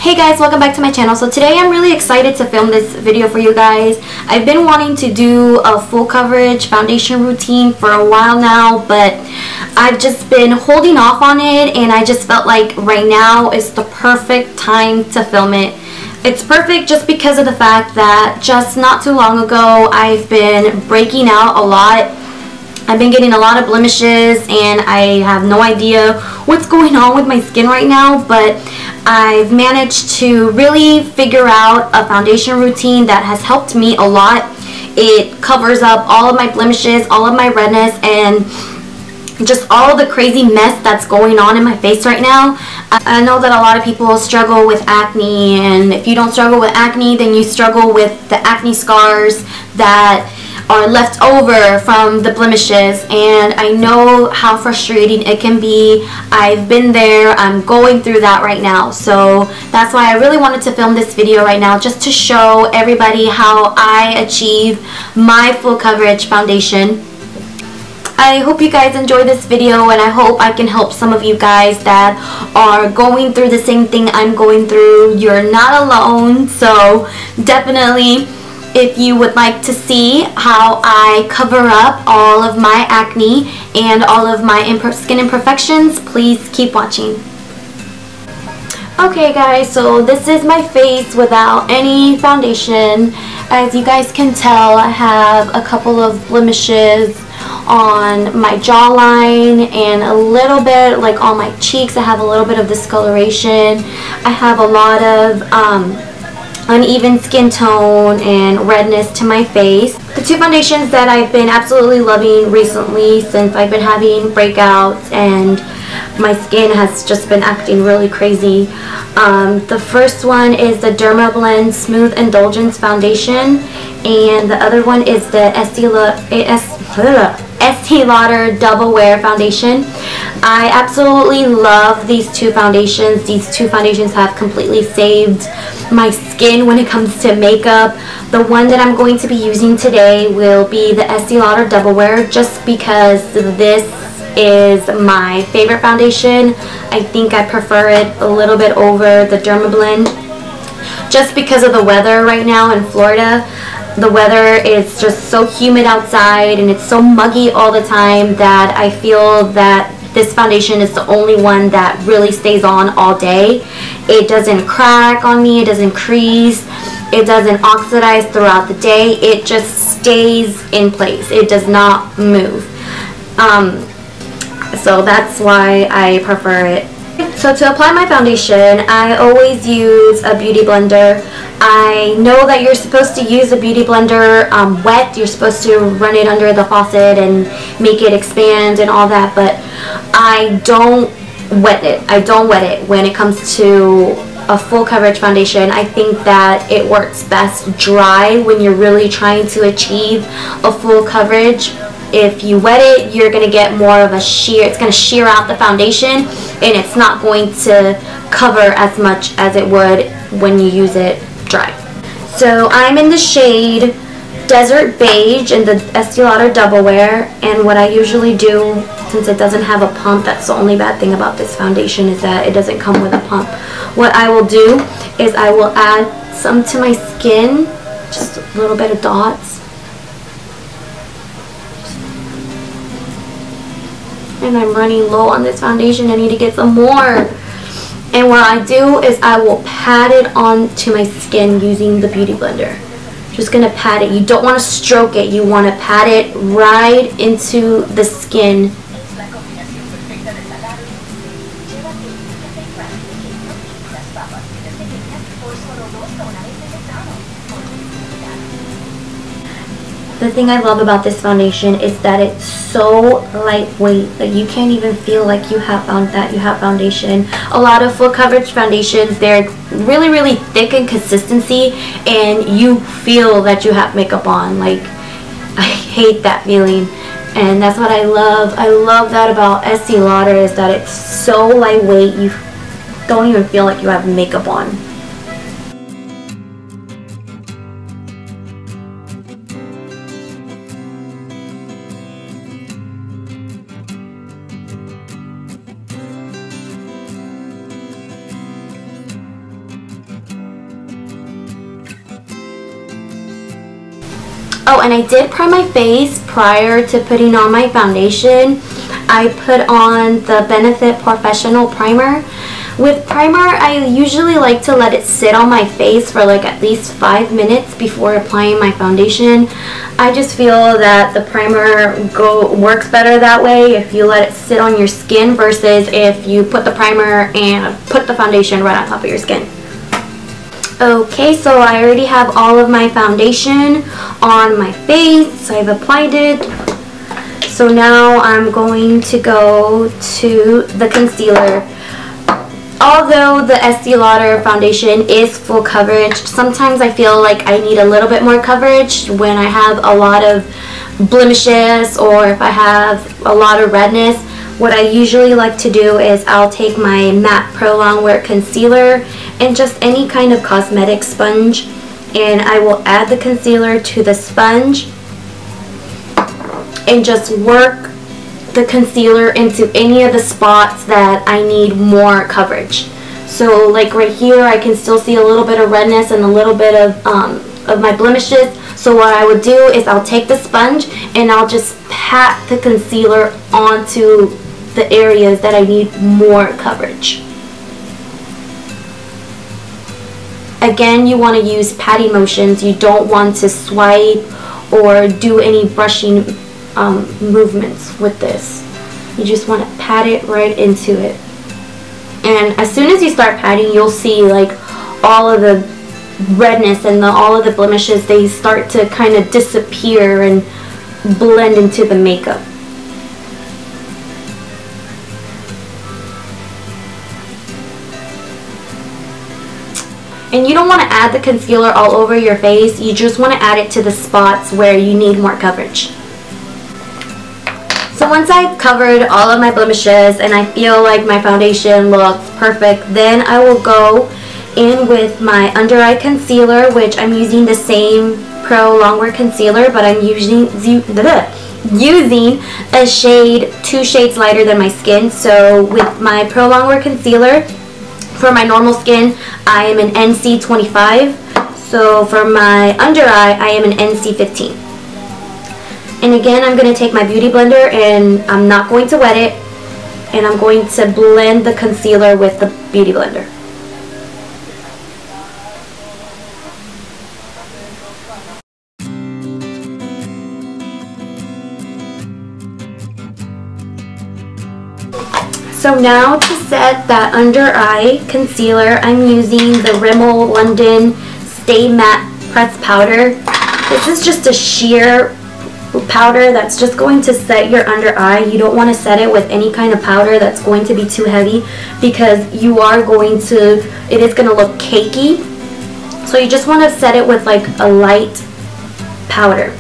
Hey guys, welcome back to my channel. So today I'm really excited to film this video for you guys. I've been wanting to do a full coverage foundation routine for a while now, but I've just been holding off on it, and I just felt like right now is the perfect time to film it. It's perfect just because of the fact that just not too long ago I've been breaking out a lot. I've been getting a lot of blemishes, and I have no idea what's going on with my skin right now, but I've managed to really figure out a foundation routine that has helped me a lot. It covers up all of my blemishes, all of my redness, and just all of the crazy mess that's going on in my face right now. I know that a lot of people struggle with acne, and if you don't struggle with acne, then you struggle with the acne scars that are left over from the blemishes, and I know how frustrating it can be. I've been there. I'm going through that right now, so that's why I really wanted to film this video right now, just to show everybody how I achieve my full coverage foundation. I hope you guys enjoy this video, and I hope I can help some of you guys that are going through the same thing I'm going through. You're not alone, so definitely, if you would like to see how I cover up all of my acne and all of my skin imperfections, please keep watching. Okay guys, so this is my face without any foundation. As you guys can tell, I have a couple of blemishes on my jawline and a little bit like on my cheeks. I have a little bit of discoloration. I have a lot of uneven skin tone and redness to my face. The two foundations that I've been absolutely loving recently, since I've been having breakouts and my skin has just been acting really crazy. The first one is the Dermablend Smooth Indulgence Foundation, and the other one is the Estee Lauder Double Wear Foundation. I absolutely love these two foundations. These two foundations have completely saved my skin when it comes to makeup. The one that I'm going to be using today will be the Estee Lauder Double Wear, just because this is my favorite foundation. I think I prefer it a little bit over the Dermablend, just because of the weather right now in Florida. The weather is just so humid outside, and it's so muggy all the time that I feel that this foundation is the only one that really stays on all day. It doesn't crack on me, it doesn't crease, it doesn't oxidize throughout the day. It just stays in place. It does not move. So that's why I prefer it. So to apply my foundation, I always use a beauty blender. I know that you're supposed to use a beauty blender wet. You're supposed to run it under the faucet and make it expand and all that, but I don't wet it. I don't wet it when it comes to a full coverage foundation. I think that it works best dry when you're really trying to achieve a full coverage. If you wet it, you're going to get more of a sheer. It's going to shear out the foundation, and it's not going to cover as much as it would when you use it dry. So I'm in the shade Desert Beige in the Estee Lauder Double Wear, and what I usually do, since it doesn't have a pump, that's the only bad thing about this foundation, is that it doesn't come with a pump. What I will do is I will add some to my skin, just a little bit of dots. And I'm running low on this foundation. I need to get some more. And what I do is I will pat it onto my skin using the beauty blender. Just gonna pat it. You don't want to stroke it. You want to pat it right into the skin. The thing I love about this foundation is that it's so lightweight that you can't even feel like you have foundation. A lot of full coverage foundations, they're really thick in consistency, and you feel that you have makeup on. Like, I hate that feeling, and that's what I love. I love that about Estee Lauder, is that it's so lightweight, you don't even feel like you have makeup on. Oh, and I did prime my face prior to putting on my foundation. I put on the Benefit Professional Primer. With primer, I usually like to let it sit on my face for like at least 5 minutes before applying my foundation. I just feel that the primer works better that way if you let it sit on your skin versus if you put the primer and put the foundation right on top of your skin. Okay, so I already have all of my foundation on my face. I've applied it. So now I'm going to go to the concealer. Although the Estee Lauder foundation is full coverage, sometimes I feel like I need a little bit more coverage when I have a lot of blemishes or if I have a lot of redness. What I usually like to do is I'll take my MAC Pro Longwear concealer and just any kind of cosmetic sponge, and I will add the concealer to the sponge and just work the concealer into any of the spots that I need more coverage. So like right here, I can still see a little bit of redness and a little bit of my blemishes. So what I would do is I'll take the sponge and I'll just pat the concealer onto the areas that I need more coverage. Again, you want to use patty motions. You don't want to swipe or do any brushing movements with this. You just want to pat it right into it. And as soon as you start patting, you'll see like all of the redness and all of the blemishes, they start to kind of disappear and blend into the makeup. And you don't want to add the concealer all over your face. You just want to add it to the spots where you need more coverage. So once I've covered all of my blemishes and I feel like my foundation looks perfect, then I will go in with my under eye concealer, which I'm using the same Pro Longwear concealer, but I'm using a shade 2 shades lighter than my skin. So with my Pro Longwear concealer, for my normal skin, I am an NC 25. So for my under eye, I am an NC 15. And again, I'm going to take my beauty blender and I'm not going to wet it, and I'm going to blend the concealer with the beauty blender. So now to set that under eye concealer, I'm using the Rimmel London Stay Matte Press Powder. This is just a sheer powder that's just going to set your under eye. You don't want to set it with any kind of powder that's going to be too heavy, because it is going to look cakey. So you just want to set it with like a light powder.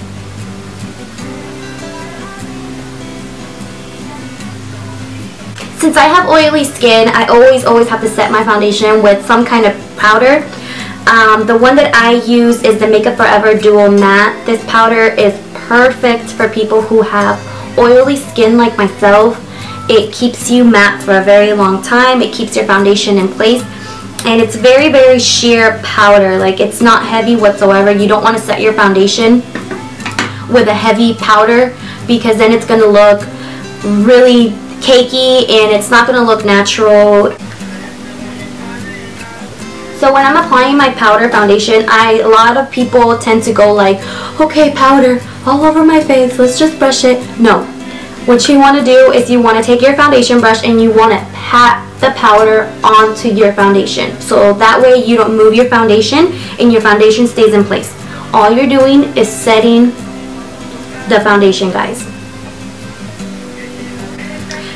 Since I have oily skin, I always have to set my foundation with some kind of powder. The one that I use is the Makeup Forever Dual Matte. This powder is perfect for people who have oily skin like myself. It keeps you matte for a very long time. It keeps your foundation in place. And it's very sheer powder. Like, it's not heavy whatsoever. You don't want to set your foundation with a heavy powder, because then it's going to look really cakey and it's not going to look natural. So when I'm applying my powder foundation, a lot of people tend to go like, okay, powder all over my face, let's just brush it. No. What you want to do is you want to take your foundation brush and you want to pat the powder onto your foundation. So that way you don't move your foundation and your foundation stays in place. All you're doing is setting the foundation, guys.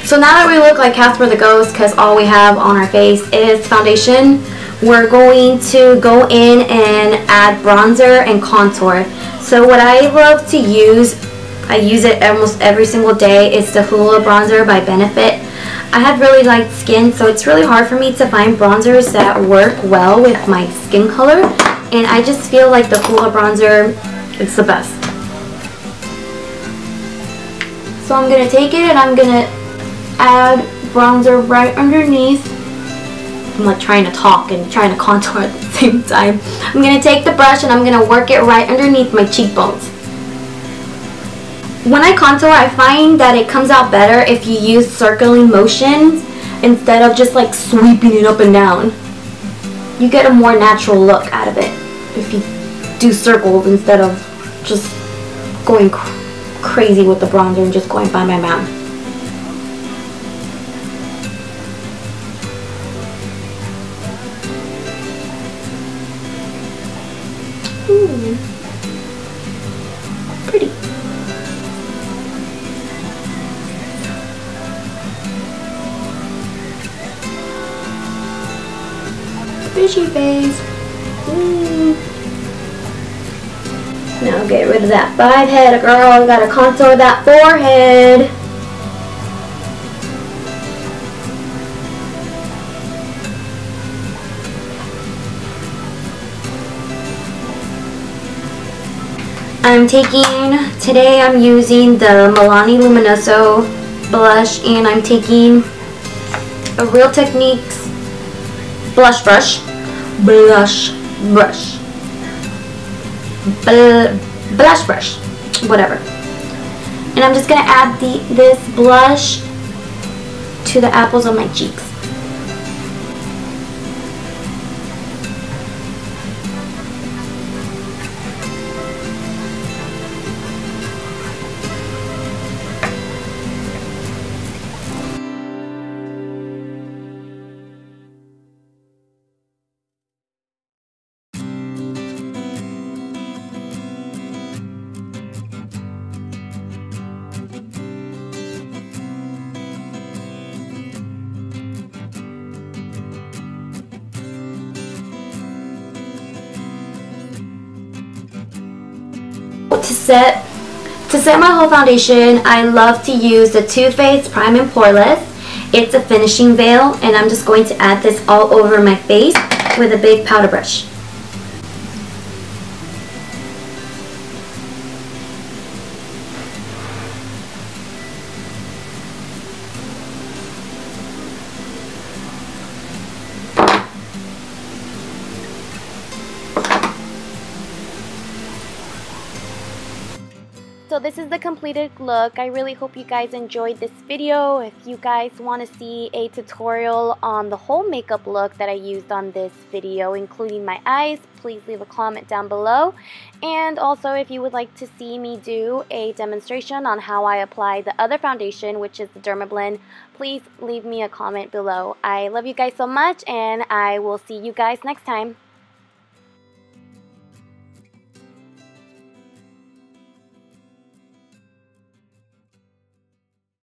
So now that we look like Casper the Ghost, because all we have on our face is foundation, we're going to go in and add bronzer and contour. So what I love to use, I use it almost every single day, is the Hoola bronzer by Benefit. I have really light skin, so it's really hard for me to find bronzers that work well with my skin color, and I just feel like the Hoola bronzer is the best. So I'm going to take it and I'm going to add bronzer right underneath. I'm like trying to talk and trying to contour at the same time. I'm going to take the brush and I'm going to work it right underneath my cheekbones. when I contour, I find that it comes out better if you use circling motions instead of just like sweeping it up and down. You get a more natural look out of it if you do circles instead of just going crazy with the bronzer and just going bam bam bam. Ooh, pretty. Fishy face. Now get rid of that 5 head, girl. You gotta contour that forehead. Today I'm using the Milani Luminoso blush, and I'm taking a Real Techniques blush brush, whatever. And I'm just gonna add this blush to the apples of my cheeks. To set my whole foundation, I love to use the Too Faced Prime and Poreless. It's a finishing veil, and I'm just going to add this all over my face with a big powder brush. So this is the completed look. I really hope you guys enjoyed this video. If you guys want to see a tutorial on the whole makeup look that I used on this video, including my eyes, please leave a comment down below. And also, if you would like to see me do a demonstration on how I apply the other foundation, which is the Dermablend, please leave me a comment below. I love you guys so much, and I will see you guys next time.